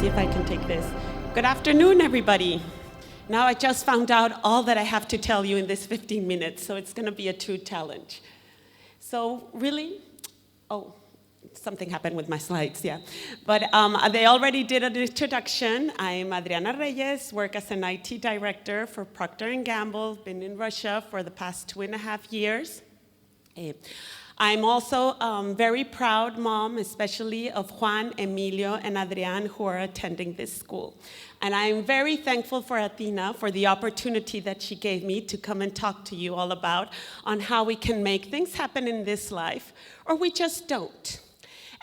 see if I can take this. Good afternoon, everybody. Now I just found out all that I have to tell you in this 15 minutes, so it's going to be a true challenge. So really, something happened with my slides, yeah. But they already did an introduction. I'm Adriana Reyes, work as an IT director for Procter & Gamble, been in Russia for the past 2.5 years. I'm also a very proud mom, especially of Juan, Emilio, and Adriana, who are attending this school. And I'm very thankful for Athena for the opportunity that she gave me to come and talk to you all about on how we can make things happen in this life, or we just don't.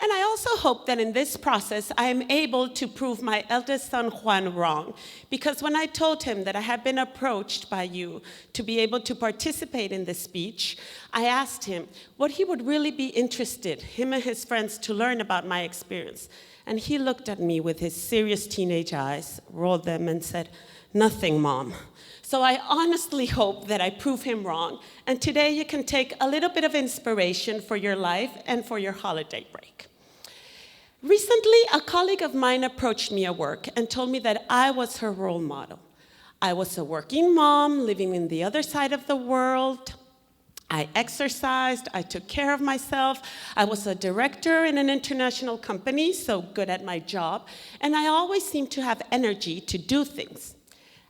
And I also hope that in this process, I am able to prove my eldest son, Juan, wrong. Because when I told him that I had been approached by you to be able to participate in the speech, I asked him what he would really be interested, him and his friends, to learn about my experience. And he looked at me with his serious teenage eyes, rolled them, and said, "Nothing, Mom." So I honestly hope that I prove him wrong. And today you can take a little bit of inspiration for your life and for your holiday break. Recently, a colleague of mine approached me at work and told me that I was her role model. I was a working mom living in the other side of the world. I exercised, I took care of myself. I was a director in an international company, so good at my job. And I always seemed to have energy to do things.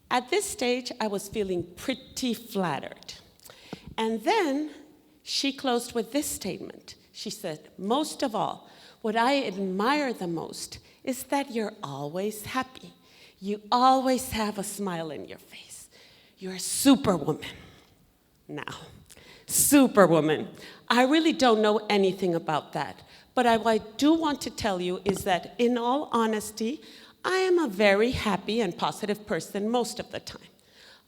At this stage, I was feeling pretty flattered. And then she closed with this statement. She said, "Most of all, what I admire the most is that you're always happy. You always have a smile in your face. You're a superwoman." Now, superwoman. I really don't know anything about that. But what I do want to tell you is that, in all honesty, I am a very happy and positive person most of the time.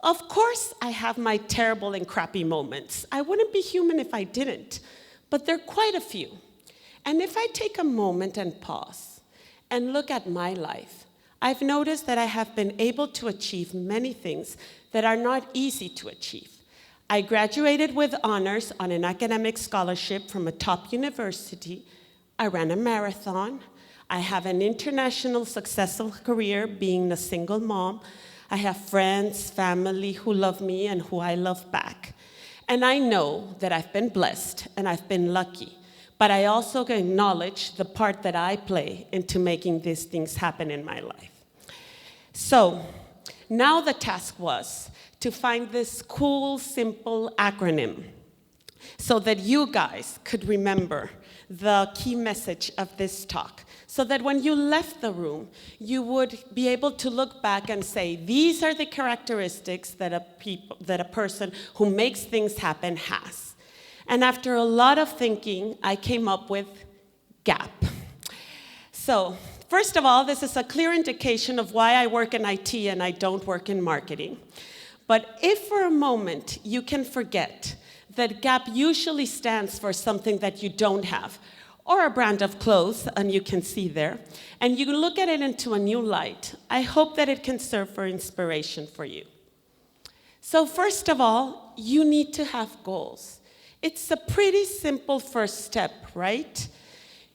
Of course, I have my terrible and crappy moments. I wouldn't be human if I didn't. But there are quite a few. And if I take a moment and pause and look at my life, I've noticed that I have been able to achieve many things that are not easy to achieve. I graduated with honors on an academic scholarship from a top university. I ran a marathon. I have an international successful career being a single mom. I have friends, family who love me and who I love back. And I know that I've been blessed and I've been lucky. But I also acknowledge the part that I play into making these things happen in my life. So now the task was to find this cool, simple acronym so that you guys could remember the key message of this talk, so that when you left the room, you would be able to look back and say, these are the characteristics that a person who makes things happen has. And after a lot of thinking, I came up with GAP. So, first of all, this is a clear indication of why I work in IT and I don't work in marketing. But if for a moment you can forget that GAP usually stands for something that you don't have, or a brand of clothes, and you can see there, and you look at it into a new light, I hope that it can serve for inspiration for you. So first of all, you need to have goals. It's a pretty simple first step, right?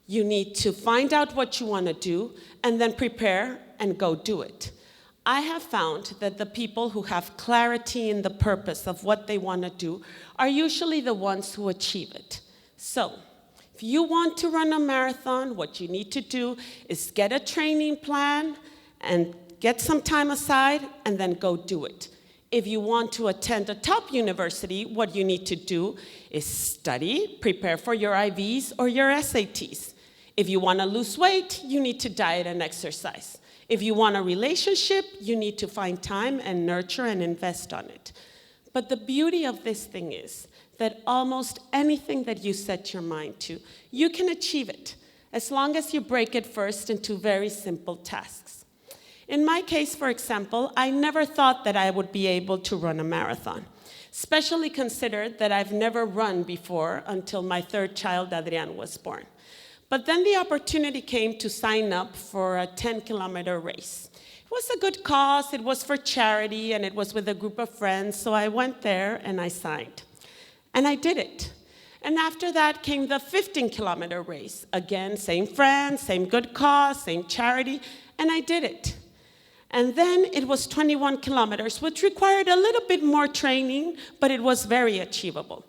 You need to find out what you want to do and then prepare and go do it. I have found that the people who have clarity in the purpose of what they want to do are usually the ones who achieve it. So, if you want to run a marathon, what you need to do is get a training plan and get some time aside and then go do it. If you want to attend a top university, what you need to do is study, prepare for your IVs or your SATs. If you want to lose weight, you need to diet and exercise. If you want a relationship, you need to find time and nurture and invest on it. But the beauty of this thing is that almost anything that you set your mind to, you can achieve it, as long as you break it first into very simple tasks. In my case, for example, I never thought that I would be able to run a marathon, especially considered that I've never run before until my third child, Adriana, was born. But then the opportunity came to sign up for a 10-kilometer race. It was a good cause, it was for charity, and it was with a group of friends, so I went there and I signed. And I did it. And after that came the 15-kilometer race. Again, same friends, same good cause, same charity, And I did it. And then it was 21 kilometers, which required a little bit more training, but it was very achievable.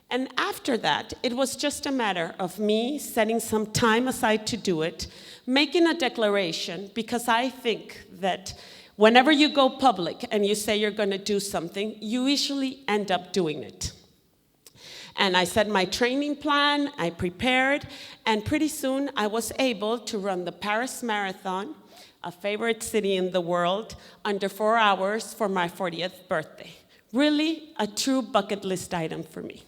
And after that, it was just a matter of me setting some time aside to do it, making a declaration, because I think that whenever you go public and you say you're going to do something, you usually end up doing it. And I set my training plan, I prepared, and pretty soon I was able to run the Paris Marathon, a favorite city in the world, under 4 hours for my 40th birthday. Really a true bucket list item for me.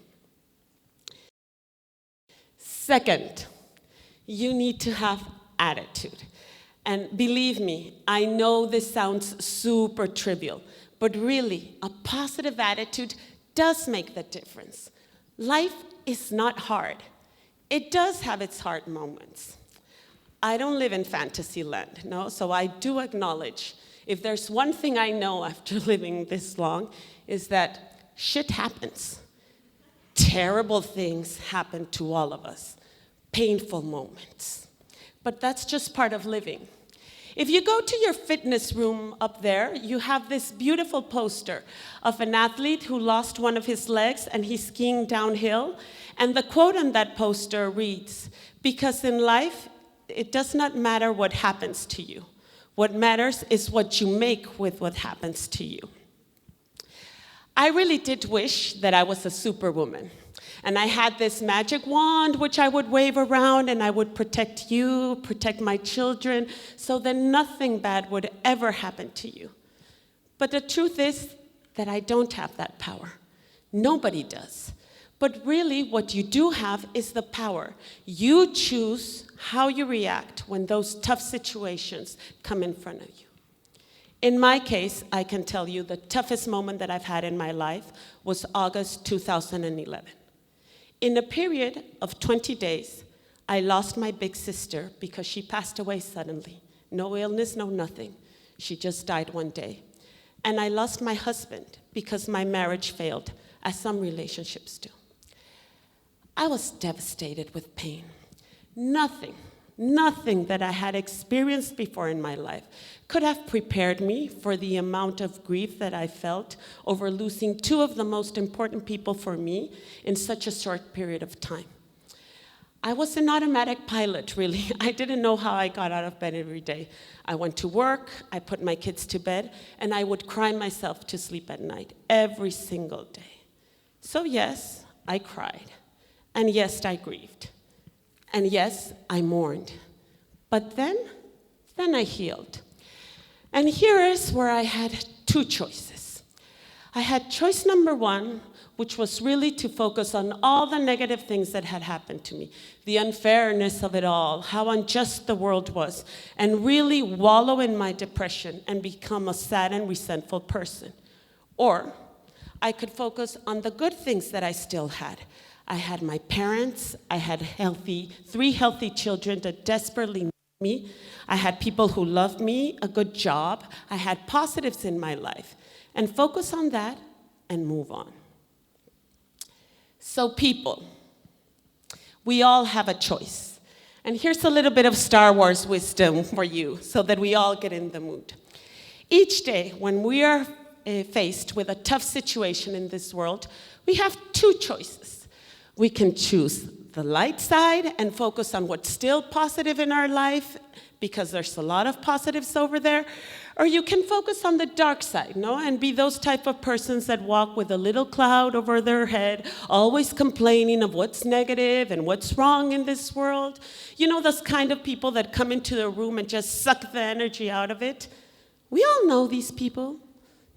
Second, you need to have attitude. And believe me, I know this sounds super trivial, but really, a positive attitude does make the difference. Life is not hard. It does have its hard moments. I don't live in fantasy land, no, so I do acknowledge, if there's one thing I know after living this long, is that shit happens. Terrible things happen to all of us, painful moments. But that's just part of living. If you go to your fitness room up there, you have this beautiful poster of an athlete who lost one of his legs and he's skiing downhill. And the quote on that poster reads, "Because in life, it does not matter what happens to you. What matters is what you make with what happens to you." I really did wish that I was a superwoman. And I had this magic wand which I would wave around and I would protect you, protect my children, so that nothing bad would ever happen to you. But the truth is that I don't have that power. Nobody does. But really what you do have is the power. You choose how you react when those tough situations come in front of you. In my case, I can tell you the toughest moment that I've had in my life was August 2011. In a period of 20 days, I lost my big sister because she passed away suddenly. No illness, no nothing. She just died one day. And I lost my husband because my marriage failed, as some relationships do. I was devastated with pain. Nothing that I had experienced before in my life could have prepared me for the amount of grief that I felt over losing two of the most important people for me in such a short period of time. I was an automatic pilot, really. I didn't know how I got out of bed every day. I went to work, I put my kids to bed, and I would cry myself to sleep at night every single day. So yes, I cried. And yes, I grieved. And yes, I mourned. But then I healed. And here is where I had two choices. I had choice number one, which was really to focus on all the negative things that had happened to me, the unfairness of it all, how unjust the world was, and really wallow in my depression and become a sad and resentful person. Or I could focus on the good things that I still had. I had my parents, I had three healthy children that desperately needed me. I had people who loved me, a good job. I had positives in my life. And focus on that and move on. So people, we all have a choice. And here's a little bit of Star Wars wisdom for you so that we all get in the mood. Each day when we are faced with a tough situation in this world, we have two choices. We can choose the light side and focus on what's still positive in our life, because there's a lot of positives over there. Or you can focus on the dark side, no? And be those type of persons that walk with a little cloud over their head, always complaining of what's negative and what's wrong in this world. You know, those kind of people that come into the room and just suck the energy out of it. We all know these people.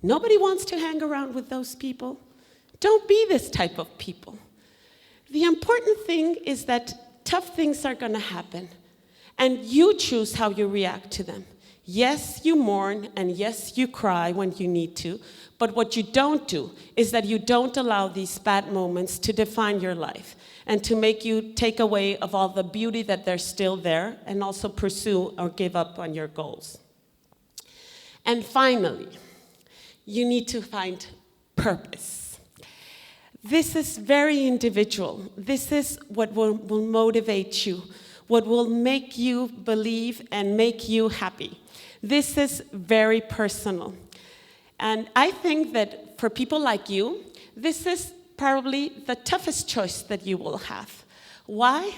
Nobody wants to hang around with those people. Don't be this type of people. The important thing is that tough things are going to happen, and you choose how you react to them. Yes, you mourn, and yes, you cry when you need to, but what you don't do is that you don't allow these bad moments to define your life and to make you take away of all the beauty that there's still there and also pursue or give up on your goals. And finally, you need to find purpose. This is very individual. This is what will motivate you what will make you believe and make you happy. This is very personal. And I think that for people like you, this is probably the toughest choice that you will have. Why?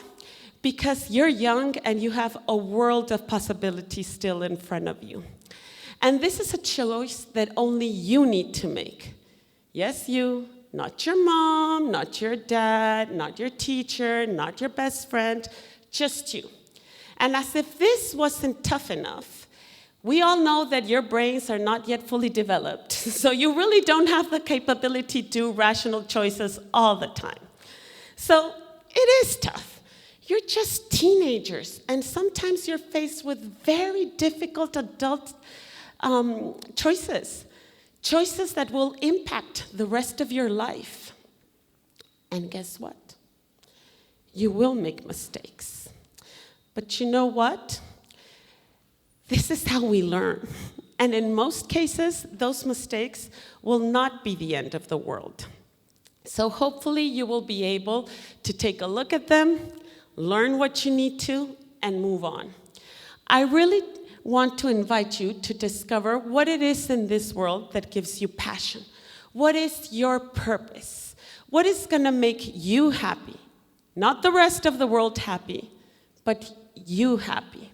Because you're young and you have a world of possibilities still in front of you. And this is a choice that only you need to make. Yes, you, not your mom, not your dad, not your teacher, not your best friend, just you. And as if this wasn't tough enough, we all know that your brains are not yet fully developed, so you really don't have the capability to do rational choices all the time. So it is tough. You're just teenagers, and sometimes you're faced with very difficult adult choices that will impact the rest of your life. And guess what? You will make mistakes. But you know what? This is how we learn. And in most cases, those mistakes will not be the end of the world. So hopefully you will be able to take a look at them, learn what you need to, and move on. I really want to invite you to discover what it is in this world that gives you passion. What is your purpose? What is going to make you happy? Not the rest of the world happy, but you happy.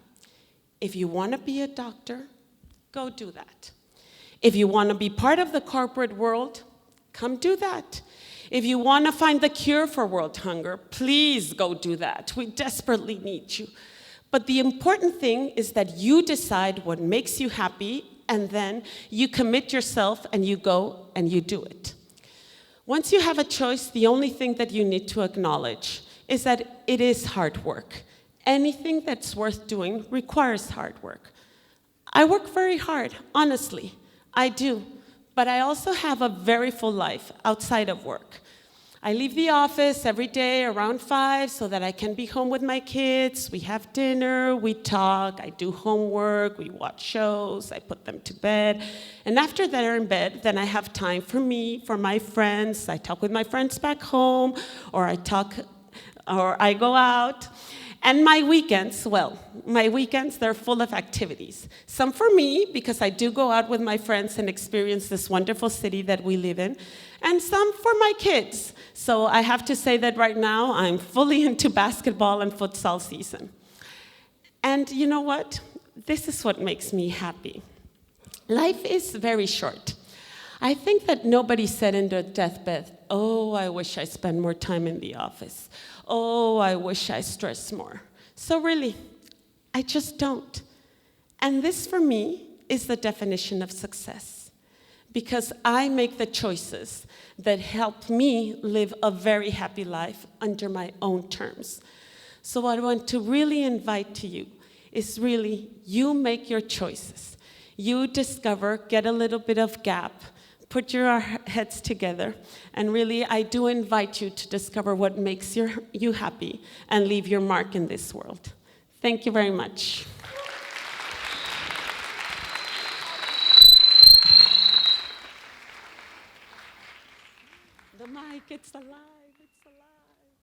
If you want to be a doctor, go do that. If you want to be part of the corporate world, come do that. If you want to find the cure for world hunger, please go do that. We desperately need you. But the important thing is that you decide what makes you happy, and then you commit yourself and you go and you do it. Once you have a choice, the only thing that you need to acknowledge is that it is hard work. Anything that's worth doing requires hard work. I work very hard, honestly. I do. But I also have a very full life outside of work. I leave the office every day around 5 so that I can be home with my kids. We have dinner, we talk, I do homework, we watch shows, I put them to bed. And after they're in bed, then I have time for me, for my friends. I talk with my friends back home, or I go out. And my weekends, they're full of activities. Some for me, because I do go out with my friends and experience this wonderful city that we live in, and some for my kids. So I have to say that right now, I'm fully into basketball and futsal season. And you know what? This is what makes me happy. Life is very short. I think that nobody said in their deathbed, oh, I wish I spent more time in the office. Oh, I wish I stressed more. So really, I just don't. And this, for me, is the definition of success. Because I make the choices that help me live a very happy life under my own terms. So what I want to really invite to you is really, you make your choices. You discover, get a little bit of gap, put your heads together, and really, I do invite you to discover what makes you happy and leave your mark in this world. Thank you very much. The mic, it's alive.